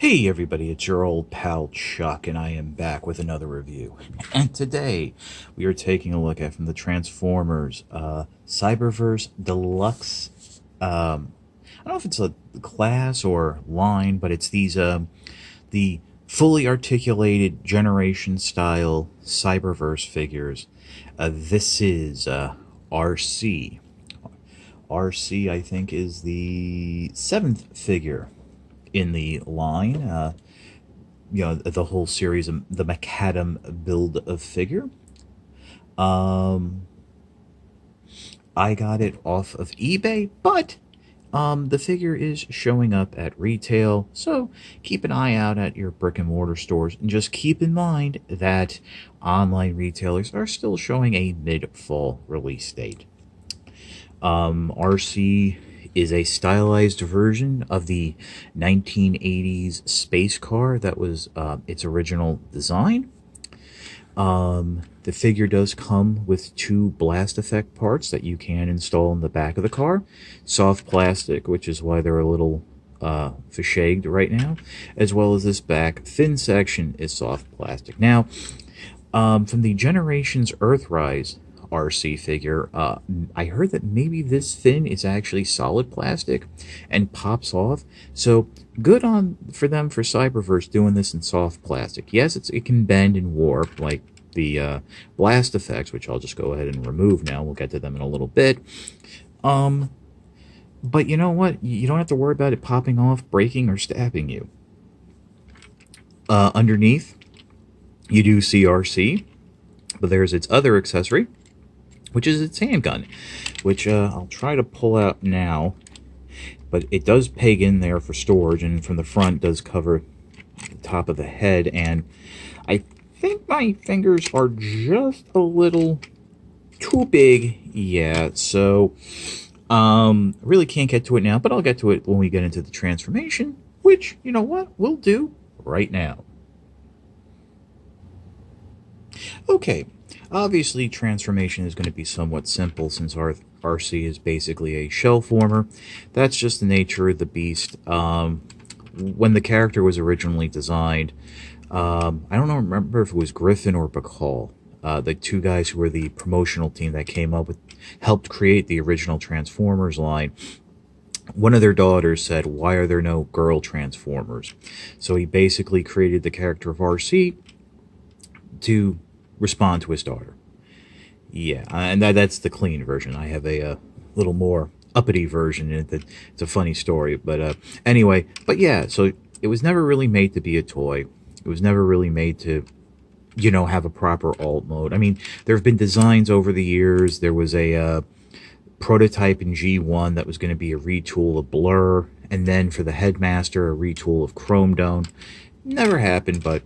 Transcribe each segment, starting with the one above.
Hey everybody, it's your old pal Chuck, and I am back with another review. And today, we are taking a look at from the Transformers Cyberverse Deluxe. I don't know if it's a class or line, but it's the fully articulated generation style Cyberverse figures. This is Arcee. Arcee, I think, is the seventh figure in the line. The whole series of the Macadam build of figure. I got it off of eBay, but the figure is showing up at retail, so keep an eye out at your brick and mortar stores, and just keep in mind that online retailers are still showing a mid-fall release date. Arcee is a stylized version of the 1980s space car that was its original design. The figure does come with two blast effect parts that you can install in the back of the car. Soft plastic, which is why they're a little fishaged right now, as well as this back fin section is soft plastic. Now, from the Generations Earthrise Arcee figure, I heard that maybe this fin is actually solid plastic and pops off. So good on for them for Cyberverse doing this in soft plastic. Yes, it can bend and warp like the blast effects, which I'll just go ahead and remove now. We'll get to them in a little bit. But you know what? You don't have to worry about it popping off, breaking, or stabbing you. Underneath, you do see Arcee, but there's its other accessory, which is its handgun, which I'll try to pull out now, but it does peg in there for storage, and from the front does cover the top of the head, and I think my fingers are just a little too big, yeah, so really can't get to it now, but I'll get to it when we get into the transformation, which, you know what, we'll do right now. Okay. Obviously, transformation is going to be somewhat simple since Arcee is basically a shell former. That's just the nature of the beast. When the character was originally designed, I don't remember if it was Griffin or Bacall, the two guys who were the promotional team that came up with, helped create the original Transformers line. One of their daughters said, "Why are there no girl Transformers?" So he basically created the character of Arcee to respond to his daughter. Yeah, and that's the clean version. I have a little more uppity version in it. It's a funny story, but anyway. But yeah, so it was never really made to be a toy. It was never really made to, have a proper alt mode. I mean, there have been designs over the years. There was a prototype in G1 that was going to be a retool of Blur, and then for the Headmaster, a retool of Chrome Dome. Never happened, but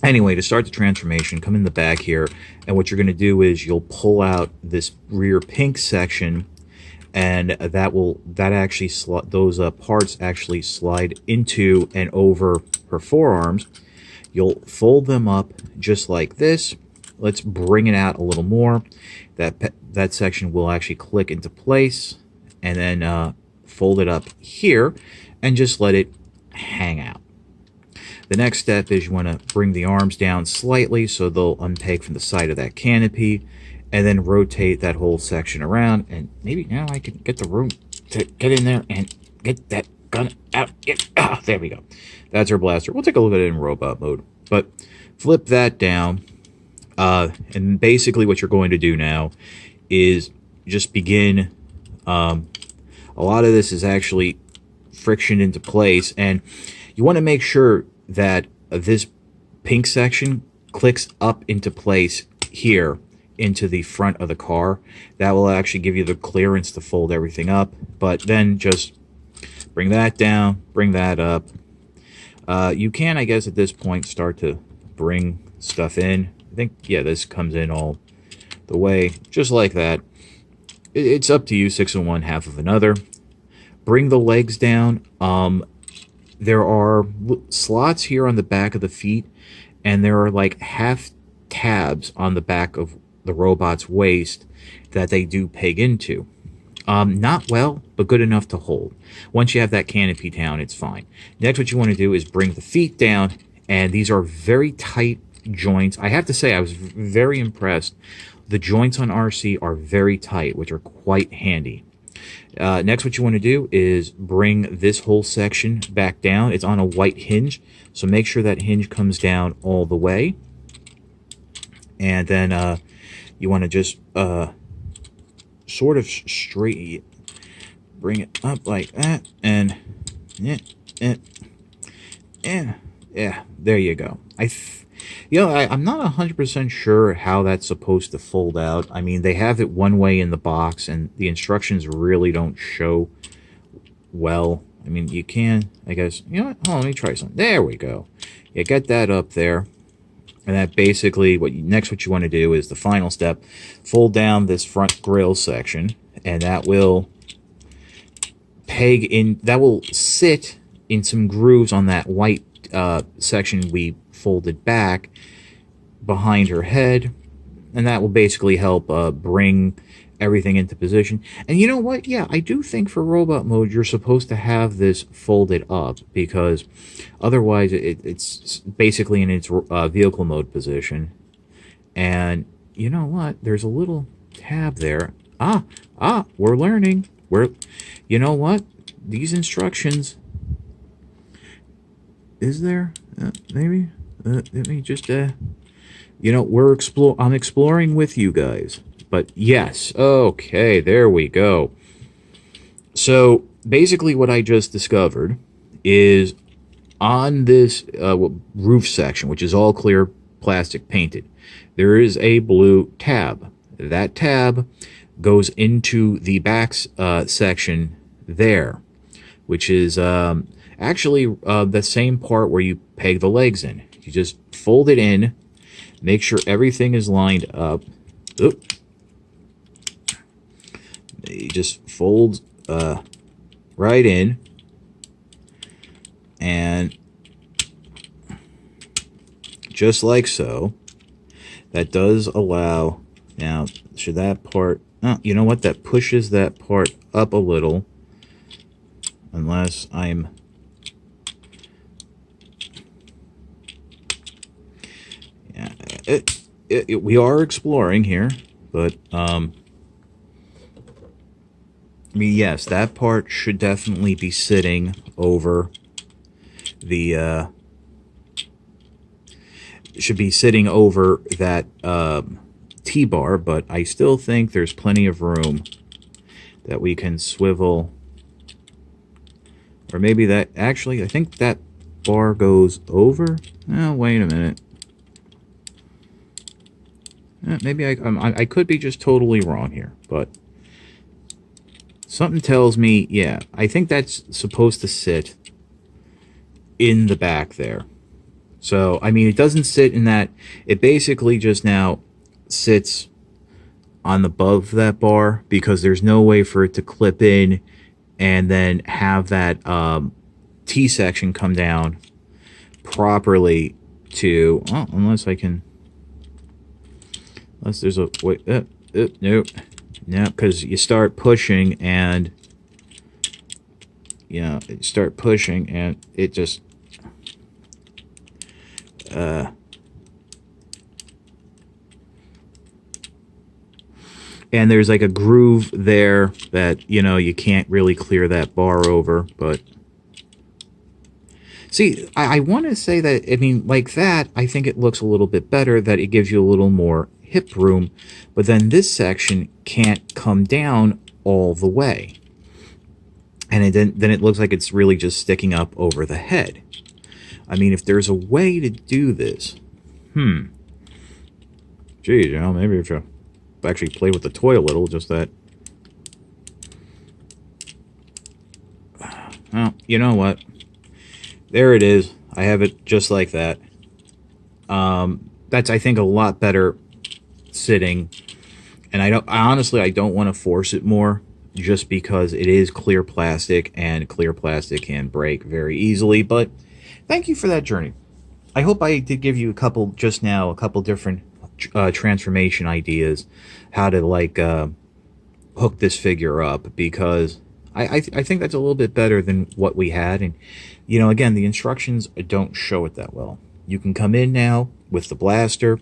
anyway, to start the transformation, come in the back here, and what you're going to do is you'll pull out this rear pink section, and those parts actually slide into and over her forearms. You'll fold them up just like this. Let's bring it out a little more. That section will actually click into place, and then fold it up here, and just let it hang out. The next step is you want to bring the arms down slightly so they'll unpeg from the side of that canopy, and then rotate that whole section around. And maybe now I can get the room to get in there and get that gun out. There we go. That's our blaster. We'll take a look at it in robot mode. But flip that down, and basically what you're going to do now is just begin. A lot of this is actually friction into place, and you want to make sure that this pink section clicks up into place here into the front of the car. That will actually give you the clearance to fold everything up, but then just bring that down, bring that up. You can, I guess, at this point start to bring stuff in. I think, yeah, this comes in all the way, just like that. It's up to you, 6 of one, half of another. Bring the legs down. There are slots here on the back of the feet, and there are like half tabs on the back of the robot's waist that they do peg into. Not well, but good enough to hold. Once you have that canopy down, it's fine. Next, what you want to do is bring the feet down, and these are very tight joints. I have to say, I was very impressed. The joints on Arcee are very tight, which are quite handy. Next, what you want to do is bring this whole section back down. It's on a white hinge, so make sure that hinge comes down all the way. And then you want to just sort of straight, bring it up like that, and yeah, there you go. I'm not 100% sure how that's supposed to fold out. I mean, they have it one way in the box, and the instructions really don't show well. I mean, you can, I guess, you know what? Hold on, let me try something. There we go. You get that up there. And that basically, what you want to do is the final step, fold down this front grill section, and that will sit in some grooves on that white section we folded back behind her head, and that will basically help bring everything into position. And you know what? Yeah, I do think for robot mode you're supposed to have this folded up, because otherwise it's basically in its vehicle mode position. And you know what? There's a little tab there. We're learning. You know what? These instructions. Is there? Maybe. Let me just. I'm exploring with you guys. But yes, okay, there we go. So basically what I just discovered is on this roof section, which is all clear plastic painted, there is a blue tab. That tab goes into the back section there, which is actually the same part where you peg the legs in. You just fold it in, make sure everything is lined up. Oop. You just fold right in, and just like so. That does allow, now should that part, you know what, that pushes that part up a little, unless I'm, we are exploring here, but I mean, yes, that part should definitely be sitting over the that T-bar, but I still think there's plenty of room that we can swivel. Or maybe that, actually, I think that bar goes over. Oh, wait a minute. Maybe I could be just totally wrong here, but something tells me, yeah, I think that's supposed to sit in the back there. So, I mean, it doesn't sit in that, it basically just now sits on above that bar, because there's no way for it to clip in and then have that T section come down properly to, unless there's a, wait, nope. No, because you start pushing and, you start pushing and it just, and there's like a groove there that, you can't really clear that bar over, but see, I want to say that, I mean, like that, I think it looks a little bit better, that it gives you a little more hip room, but then this section can't come down all the way, and then it looks like it's really just sticking up over the head. I mean, if there's a way to do this, geez, maybe if you actually play with the toy a little, just that. Well, you know what? There it is. I have it just like that. That's, I think, a lot better sitting, and I honestly don't want to force it more, just because it is clear plastic, and clear plastic can break very easily. But thank you for that journey. I hope I did give you a couple different transformation ideas, how to hook this figure up, because I think that's a little bit better than what we had. And, you know, again, the instructions don't show it that well. You can come in now with the blaster.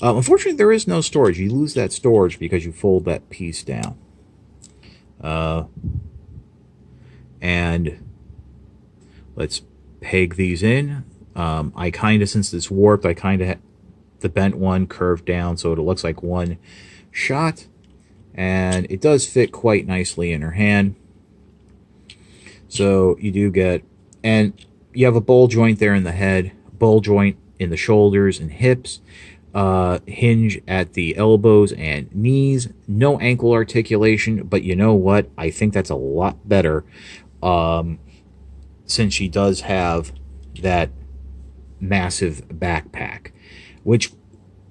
Unfortunately, there is no storage. You lose that storage because you fold that piece down. And let's peg these in. I kind of, since it's warped, I kind of the bent one curved down so it looks like one shot. And it does fit quite nicely in her hand. So you do get, and you have a ball joint there in the head, ball joint in the shoulders and hips, hinge at the elbows and knees, no ankle articulation, but you know what? I think that's a lot better, since she does have that massive backpack, which,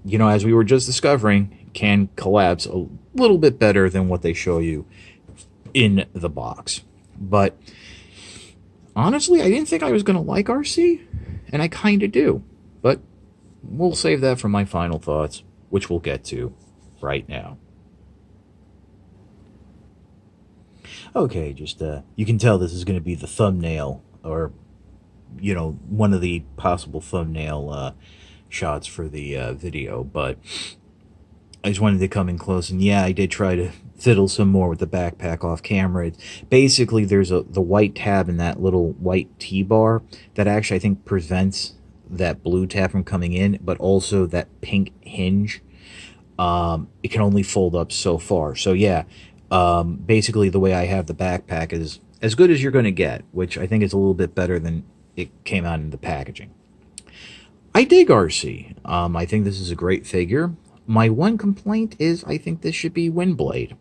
you know, as we were just discovering, can collapse a little bit better than what they show you in the box. But honestly, I didn't think I was going to like Arcee, and I kind of do. But we'll save that for my final thoughts, which we'll get to right now. Okay, just you can tell this is going to be the thumbnail, or, you know, one of the possible thumbnail shots for the video, but I just wanted to come in close. And yeah, I did try to fiddle some more with the backpack off camera. Basically, there's the white tab in that little white T-bar that actually, I think, prevents that blue tab from coming in, but also that pink hinge. It can only fold up so far. So yeah, basically the way I have the backpack is as good as you're going to get, which I think is a little bit better than it came out in the packaging. I dig Arcee. I think this is a great figure. My one complaint is I think this should be Windblade.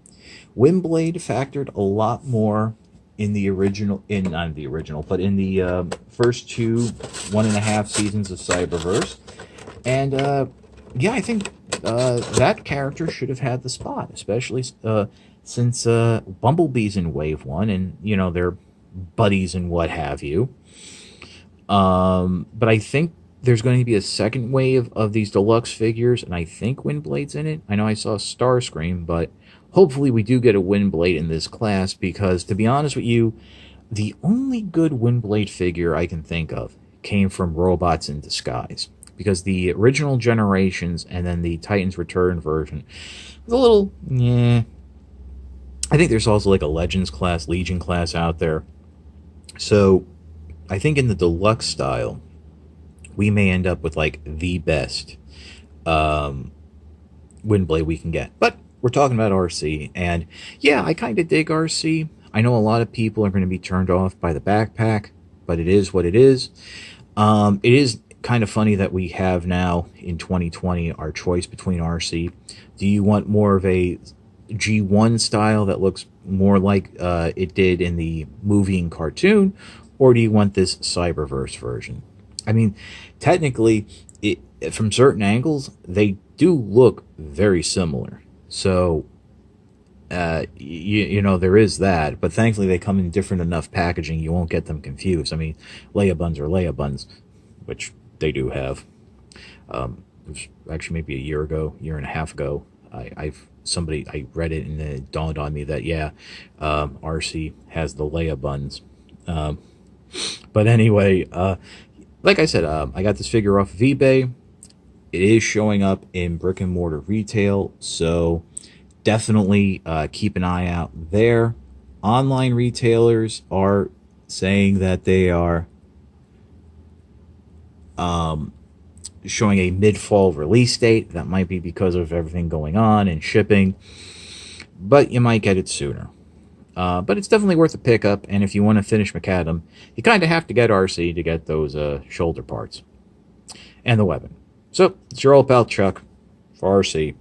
Windblade factored a lot more in the original, not the original, but in the first 1.5 seasons of Cyberverse. And yeah, I think that character should have had the spot, especially since Bumblebee's in Wave 1 and, you know, they're buddies and what have you. But I think there's going to be a second wave of these deluxe figures, and I think Windblade's in it. I know I saw Starscream, but hopefully we do get a Windblade in this class, because, to be honest with you, the only good Windblade figure I can think of came from Robots in Disguise, because the original Generations and then the Titans Return version was a little, yeah. I think there's also like a Legends class, Legion class out there. So I think in the deluxe style, we may end up with like the best Windblade we can get. But we're talking about Arcee, and yeah, I kind of dig Arcee. I know a lot of people are going to be turned off by the backpack, but it is what it is. It is kind of funny that we have now in 2020 our choice between Arcee. Do you want more of a G1 style that looks more like it did in the movie and cartoon, or do you want this Cyberverse version? I mean, technically, from certain angles, they do look very similar. So, you know, there is that. But thankfully, they come in different enough packaging, you won't get them confused. I mean, Leia buns are Leia buns, which they do have. It was actually maybe a year and a half ago, I read it and it dawned on me that, yeah, Arcee has the Leia buns. But anyway, like I said, I got this figure off of eBay. It is showing up in brick and mortar retail, so definitely keep an eye out there. Online retailers are saying that they are showing a mid-fall release date. That might be because of everything going on and shipping, but you might get it sooner. But it's definitely worth a pickup, and if you want to finish McAdam, you kind of have to get Arcee to get those shoulder parts and the weapon. So, it's your old pal Chuck for Arcee.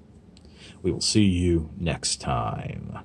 We will see you next time.